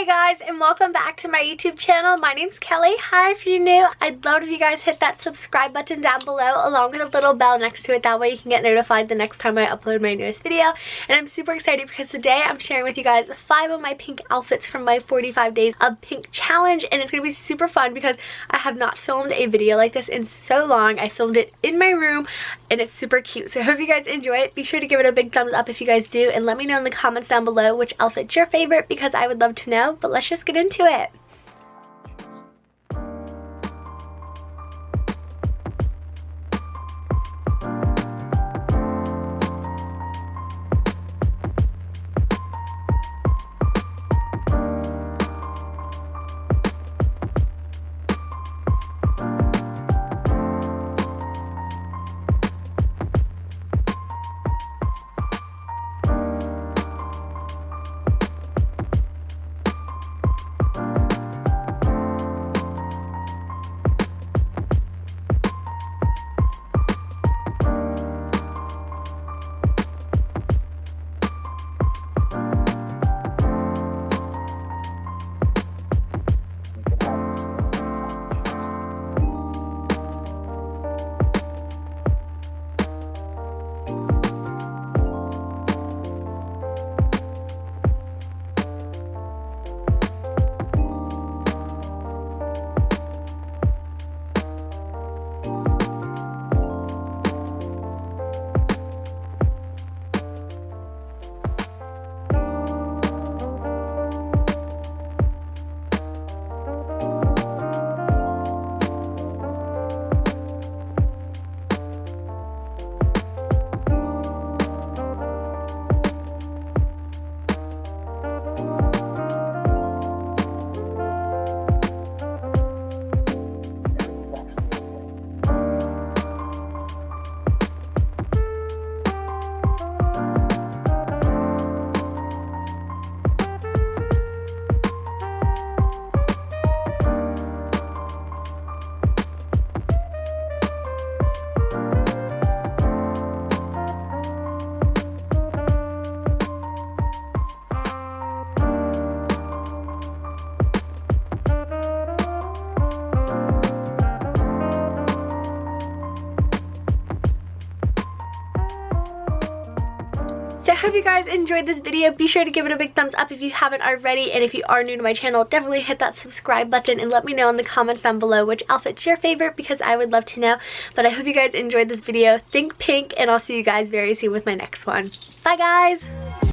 Hey guys, and welcome back to my YouTube channel. My name's Kelly. Hi, if you're new. I'd love if you guys hit that subscribe button down below along with a little bell next to it. That way you can get notified the next time I upload my newest video. And I'm super excited because today I'm sharing with you guys 5 of my pink outfits from my 45 days of pink challenge. And it's going to be super fun because I have not filmed a video like this in so long. I filmed it in my room and it's super cute. So I hope you guys enjoy it. Be sure to give it a big thumbs up if you guys do. And let me know in the comments down below which outfit's your favorite because I would love to know. But let's just get into it. So I hope you guys enjoyed this video. Be sure to give it a big thumbs up if you haven't already, and if you are new to my channel, definitely hit that subscribe button and let me know in the comments down below which outfit's your favorite because I would love to know. But I hope you guys enjoyed this video. Think pink, and I'll see you guys very soon with my next one. Bye guys!